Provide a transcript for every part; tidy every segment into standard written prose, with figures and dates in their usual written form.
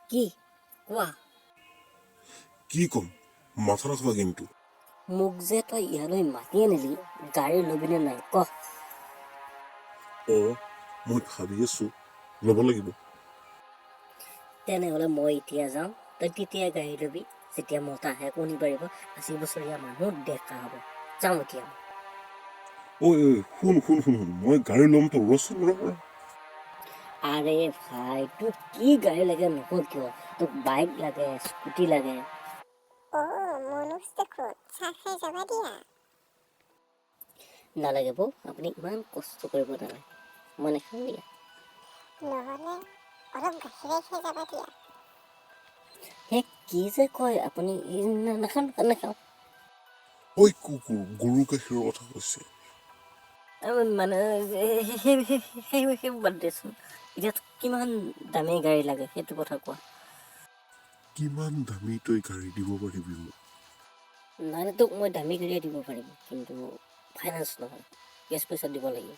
কি কোৱা? কি ক'ম মাথা নখবা কিন্তু মোক যে তই ইয়ালৈ মাতি আনিলি গাড়ী ল'বিনে নাই ক? মই ভাবি আছো ল'ব লাগিব। তেনেহ'লে মই এতিয়া যাওঁ, তই তেতিয়াই গাড়ী ল'বি যেতিয়া মতা আহে কণী পাৰিব। 80 বছৰীয়া মানুহ ডেকা হ'ব। যাওঁ এতিয়া। ঐ শুন শুন শুন শুন মই গাড়ী ল'মতো ৰচোন ৰ। আৰে ভাই তোক কি গাড়ী লাগে নকওঁ কিয়? তোক বাইক লাগে, স্কুটি লাগে? মনোজ দেখোন চাহ খাই যাবা দিয়া। নালাগে বৌ, আপুনি ইমান কষ্ট কৰিব নালাগে, মই নাখাওঁ দিয়া। নহ'লে অলপ গাখীৰে খাই যাবা দিয়া। হে কি যে কয় আপুনি? নাখাওঁ নাখাওঁ। ঐ কুকুৰ গৰু গাখীৰৰ কথা কৈছে। মানে সেইবোৰ বাদ দেচোন। এতিয়া কিমান দামী গাড়ী লাগে সেইটো কথা কোৱা। কিমান দামী তই গাড়ী দিব পাৰিবি মোক? নাই তোক মই দামী গাড়ীয়ে দিব পাৰিম, কিন্তু ফাইনেন্স নহয়, কেছ পইচা দিব লাগিব।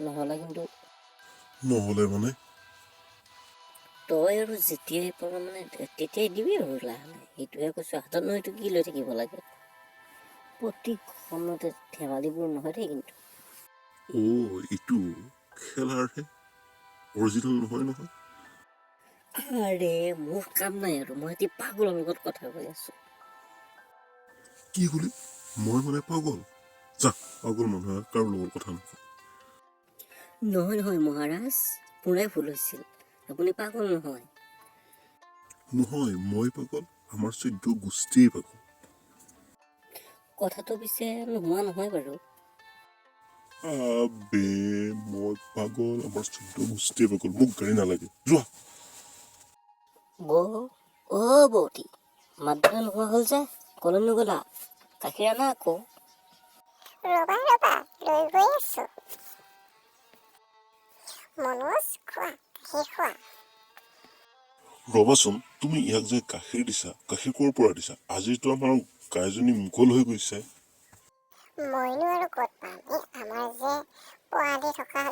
নহ'লে কিন্তু নহ'লে মানে তই আৰু যেতিয়াই পাৰ মানে তেতিয়াই দিবি আৰু লাহে লাহে। সেইটোৱে কৈছোঁ, হাতত নহয় এইটো কি লৈ থাকিব লাগে। প্ৰতি খনতে ধেমালিবোৰ নহয় দেই কিন্তু। এইটো খেলাৰহে অৰিজিনেল নহয় নহয়। আৰে মোৰ কাম নাই আৰু, মই এতিয়া পাগলৰ লগত কথা কৈ আছো। কি ক'লি? মই মানে পাগল? যা পাগল মানুহে কাৰো লগত কথা নকয়। নহয় নহয় মহাৰাজ, পুৰাই ভুল হৈছিল। আপুনি পাগল নহয়। নহয় মই পাগল, আমাৰ 14 গোষ্ঠীয়ে পাগল। কথাটো পিছে নোহোৱা নহয় বাৰু। আবে মই পাগল, আমাৰ 14 গোষ্ঠীয়ে পাগল। মোক গাড়ী নালাগে, যোৱা। বৌটি মাত বোলে নোহোৱা হ'ল যে, কলৈ নগ'লা? গাখীৰ আনা আকৌ। ৰবা লৈ গৈ আছো। মনোজ খোৱা, গাখীৰ খোৱা। ৰবাচোন, তুমি ইয়াক যে গাখীৰ দিছা, গাখীৰ ক'ৰ পৰা দিছা? আজিতো আমাৰ গাইজনী মুকল হৈ গৈছে। মইনো আৰু ক'ত পাম? আমাৰ যে পোৱালি থকা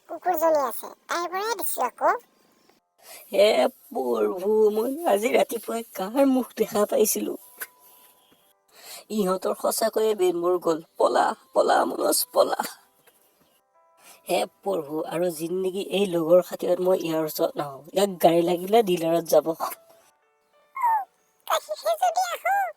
কুকুৰজনী আছে, তাইৰ পৰাই দিছো আকৌ। হে প্ৰভু, মই আজি ৰাতিপুৱাই কাৰ মুখ দেখা পাইছিলো? ইহঁতৰ সঁচাকৈয়ে বেনবোৰ গ'ল। পলা পলা মনোজ পলা। হে প্ৰভু, আৰু জিন্দগী এই লগৰ খাতিৰত মই ইয়াৰ ওচৰত নাহোঁ। ইয়াক গাড়ী লাগিলে ডিলাৰত যাব। গাখীৰ খাই যদি আহোঁ।